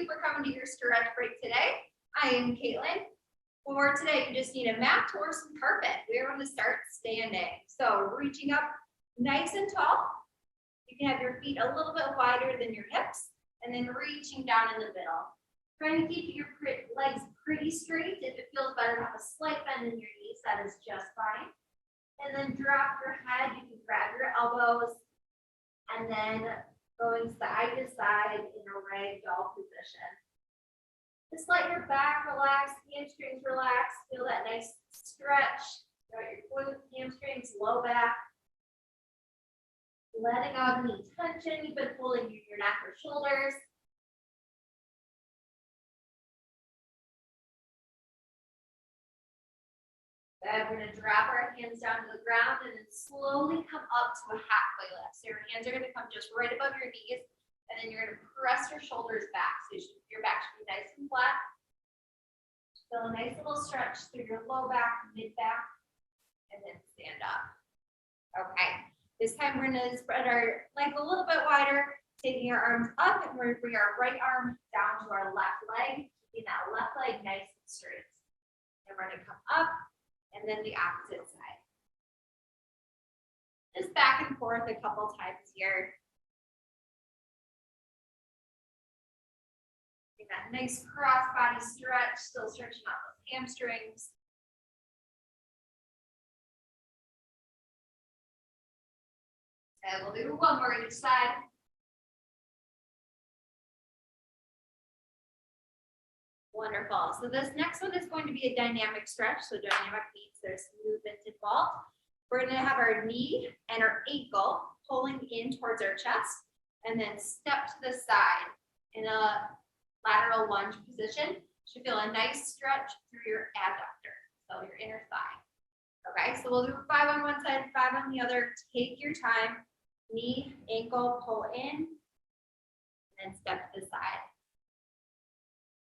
you for coming to your stretch break today. I am Katelyn. For today, you just need a mat or some carpet. We're going to start standing. So reaching up nice and tall. You can have your feet a little bit wider than your hips, and then reaching down in the middle. Trying to keep your legs pretty straight. If it feels better to have a slight bend in your knees, that is just fine. And then drop your head. You can grab your elbows and then going side to side in a ragdoll position. Just let your back relax, hamstrings relax. Feel that nice stretch. Got your glutes, hamstrings, low back. Letting out any tension you've been holding in your neck or shoulders. Good. We're going to drop our hands down to the ground and then slowly come up to a halfway lift. So your hands are going to come just right above your knees, and then you're going to press your shoulders back. So your back should be nice and flat. Feel a nice little stretch through your low back, mid back, and then stand up. Okay. This time we're going to spread our legs a little bit wider, taking our arms up, and we're going to bring our right arm down to our left leg, keeping that left leg nice and straight. And we're going to come up, and then the opposite side. Just back and forth a couple times here. Get that nice cross body stretch, still stretching out those hamstrings. And we'll do one more each side. Wonderful. So this next one is going to be a dynamic stretch. So dynamic means there's movement involved. We're going to have our knee and our ankle pulling in towards our chest, and then step to the side in a lateral lunge position. Should feel a nice stretch through your adductor, so your inner thigh. Okay, so we'll do 5 on one side, 5 on the other. Take your time. Knee, ankle, pull in, and then step to the side.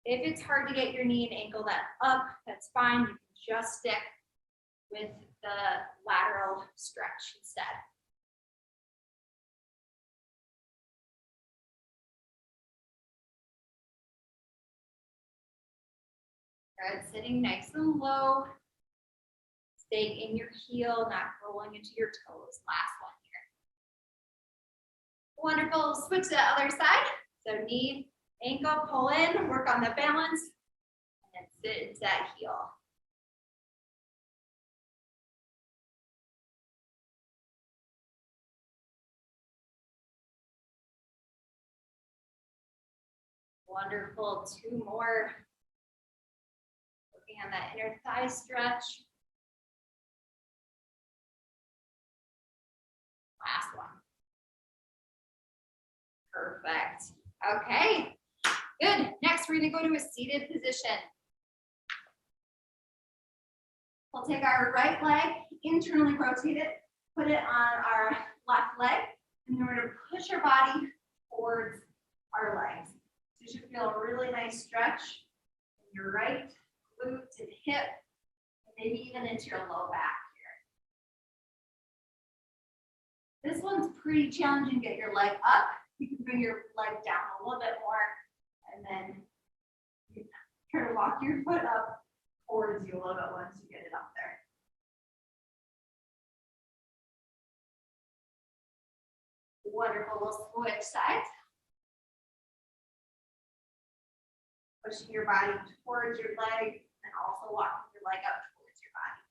If it's hard to get your knee and ankle up, that's fine. You can just stick with the lateral stretch instead. Good, sitting nice and low. Staying in your heel, not rolling into your toes. Last one here. Wonderful, switch to the other side. So knee, ankle, pull in, work on the balance, and then sit into that heel. Wonderful, 2 more. Working on that inner thigh stretch. Last one. Perfect. Okay. Good. Next, we're going to go to a seated position. We'll take our right leg, internally rotate it, put it on our left leg, and then we're going to push our body towards our legs. So you should feel a really nice stretch in your right glute and hip, and maybe even into your low back here. This one's pretty challenging to get your leg up. You can bring your leg down a little bit more, and then you try to walk your foot up towards you a little bit once you get it up there. Wonderful. We'll switch sides. Pushing your body towards your leg and also walking your leg up towards your body.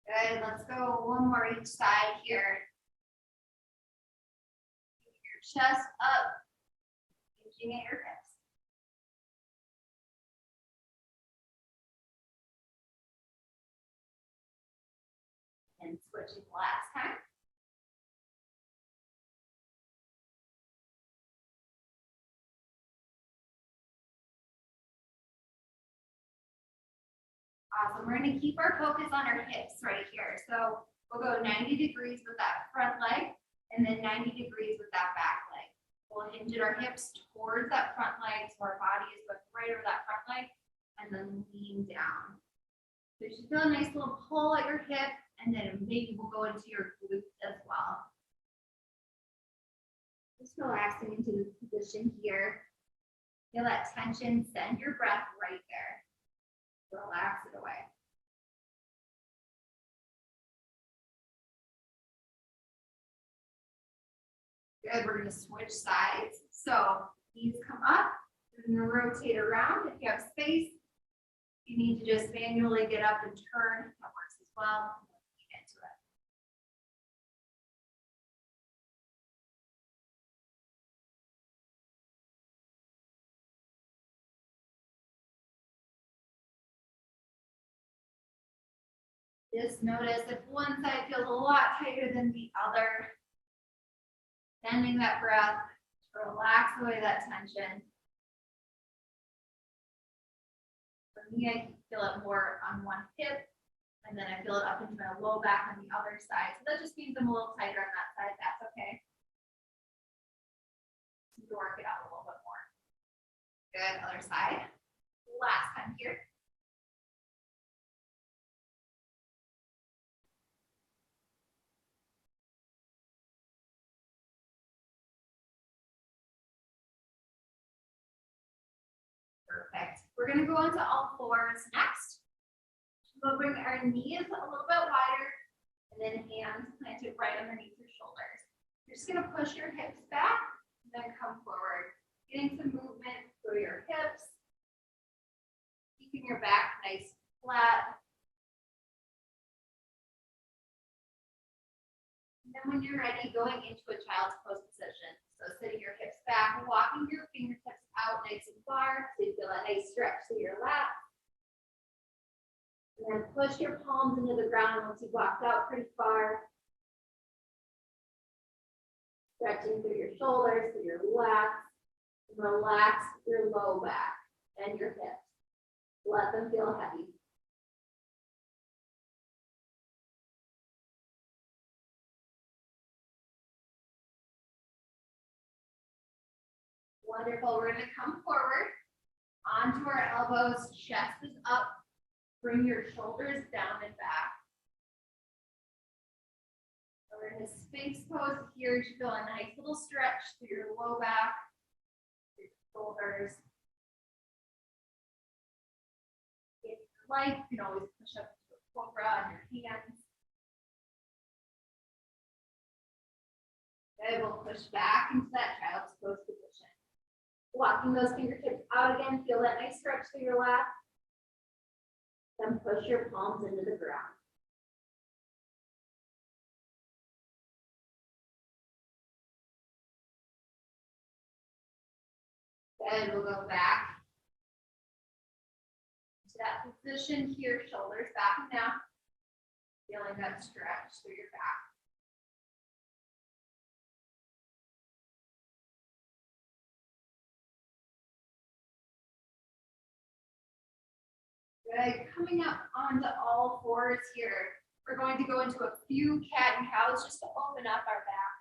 Good, let's go one more each side here. Keep your chest up, hinging at your hips. And switching last time. Awesome. We're going to keep our focus on our hips right here. So we'll go 90 degrees with that front leg and then 90 degrees with that back leg. We'll hinge our hips towards that front leg so our body is right over that front leg. and then lean down. So you should feel a nice little pull at your hip, and then maybe we'll go into your glutes as well. Just relaxing into this position here. Feel that tension, send your breath right there. Relax it away. Good, we're gonna switch sides. So knees come up, we're gonna rotate around. If you have space, you need to just manually get up and turn. That works as well. Lean into it. Just notice if one side feels a lot tighter than the other, sending that breath to relax away that tension. For me, I feel it more on one hip, and then I feel it up into my low back on the other side. So that just means I'm a little tighter on that side. That's okay. You can work it out a little bit more. Good, other side. Last time here. Perfect. We're gonna go into all fours next. We'll bring our knees a little bit wider, and then hands planted right underneath your shoulders. You're just gonna push your hips back, and then come forward. Getting some movement through your hips, keeping your back nice and flat. And then when you're ready, going into a child's pose position. So sitting your hips back, walking your fingertips out nice and far, so you feel a nice stretch through your lap. And then push your palms into the ground once you've walked out pretty far. Stretching through your shoulders, through your lats. Relax your low back and your hips. Let them feel heavy. Wonderful. We're going to come forward onto our elbows, chest is up. Bring your shoulders down and back. So we're in a Sphinx pose here. You feel a nice little stretch through your low back, your shoulders. If you like, you can always push up to a cobra on your hands. Good. We'll push back into that child's pose position. Walking those fingertips out again, feel that nice stretch through your lap. Then push your palms into the ground. Then we'll go back to that position here, shoulders back and down. Feeling that stretch through your back. Good. Coming up onto all fours here. We're going to go into a few cat and cows just to open up our back.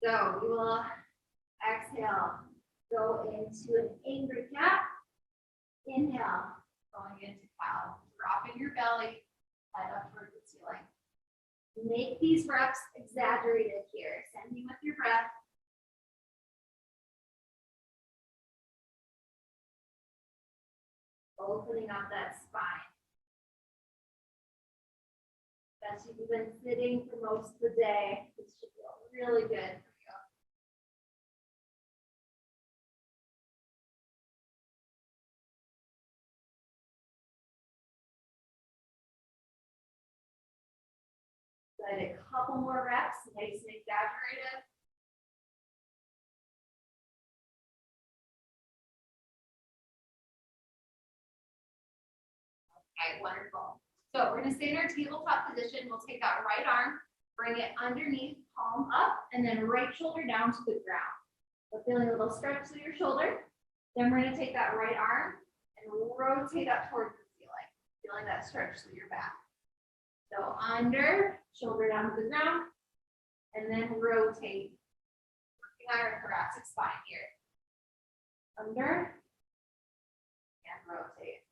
So we will exhale, go into an angry cat. Inhale, going into cow. Dropping your belly, head up towards the ceiling. Make these reps exaggerated here. Sending with your breath. Opening up that spine. Especially if you've been sitting for most of the day, this should feel really good for you. Good. A couple more reps, nice and exaggerated. Okay, wonderful. So we're going to stay in our tabletop position. We'll take that right arm, bring it underneath, palm up, and then right shoulder down to the ground. So feeling a little stretch through your shoulder. Then we're going to take that right arm and rotate up towards the ceiling, feeling that stretch through your back. So under, shoulder down to the ground, and then rotate, working on our thoracic spine here. Under, and rotate.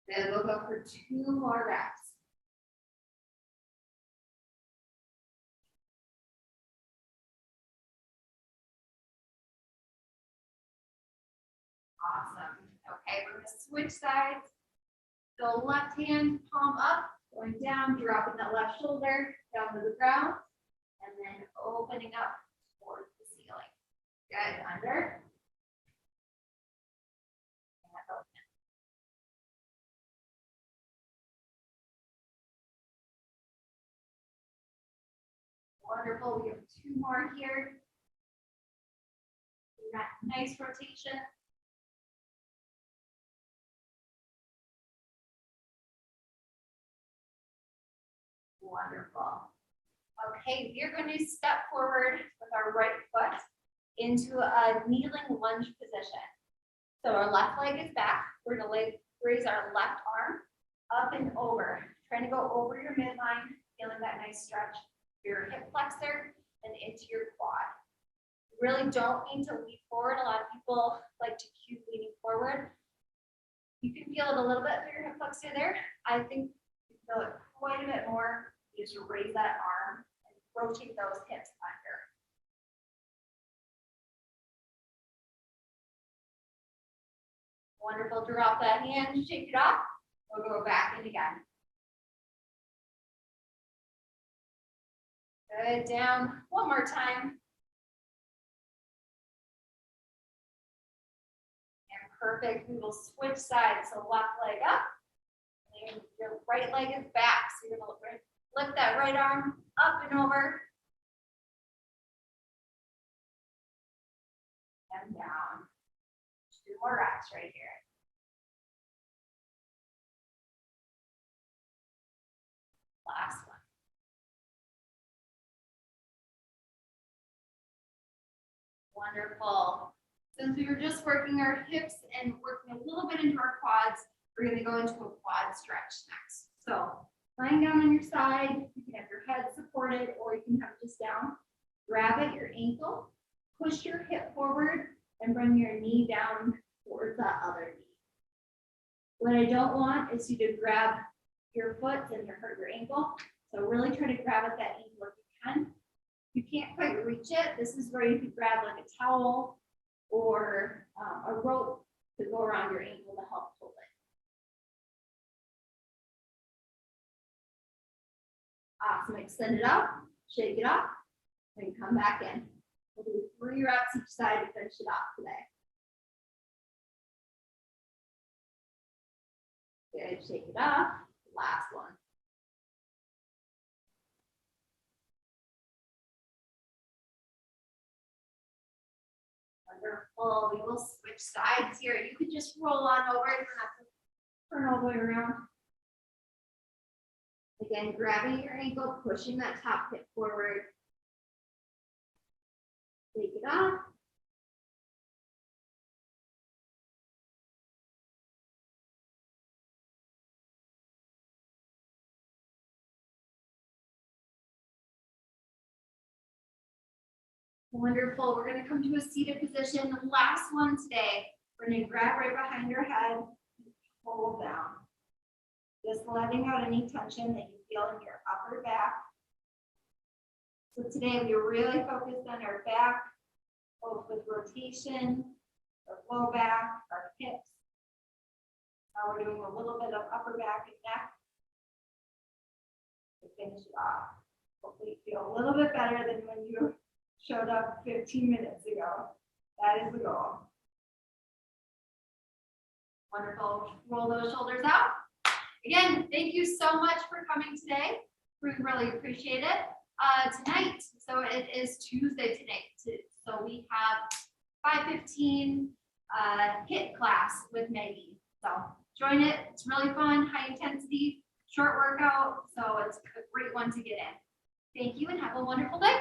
Then we'll go for 2 more reps. Awesome. Okay, we're gonna switch sides. So left hand palm up, going down, dropping that left shoulder down to the ground, and then opening up towards the ceiling. Good, under. And open. Wonderful, we have 2 more here. We got nice rotation. Wonderful. Okay, we're going to step forward with our right foot into a kneeling lunge position. So our left leg is back. We're going to raise our left arm up and over, trying to go over your midline, feeling that nice stretch, your hip flexor and into your quad. You really don't need to lean forward. A lot of people like to cue leaning forward. You can feel it a little bit through your hip flexor there. I think you feel it quite a bit more. You just raise that arm and rotate those hips under. Wonderful. Drop that hand, shake it off. We'll go back in again. Good, down. One more time. And perfect. We will switch sides. So left leg up. And your right leg is back. So you're going to lift that right arm up and over. And down. 2 more reps right here. Last one. Wonderful. Since we were just working our hips and working a little bit into our quads, we're going to go into a quad stretch next. So lying down on your side, you can have your head supported or you can have it just down. Grab at your ankle, push your hip forward, and bring your knee down towards that other knee. What I don't want is you to grab your foot and to hurt your ankle. So really try to grab at that ankle if you can. If you can't quite reach it, this is where you could grab like a towel or a rope to go around your ankle to help hold it. Awesome, extend it out, shake it off, and come back in. We'll do 3 reps each side to finish it off today. Good, shake it off, last one. Wonderful, we will switch sides here. You can just roll on over, you don't have to turn all the way around. Again, grabbing your ankle, pushing that top hip forward. Take it off. Wonderful. We're going to come to a seated position. The last one today. We're going to grab right behind your head and hold down. Just letting out any tension that you feel in your upper back. So today we're really focused on our back, both with rotation, our low back, our hips. Now we're doing a little bit of upper back and neck to finish it off. Hopefully you feel a little bit better than when you showed up 15 minutes ago. That is the goal. Wonderful. Roll those shoulders out. Again, thank you so much for coming today. We really appreciate it. Tonight, so it is Tuesday today. So we have 5:15 HIIT class with Maggie. So join it. It's really fun, high intensity, short workout. So it's a great one to get in. Thank you and have a wonderful day.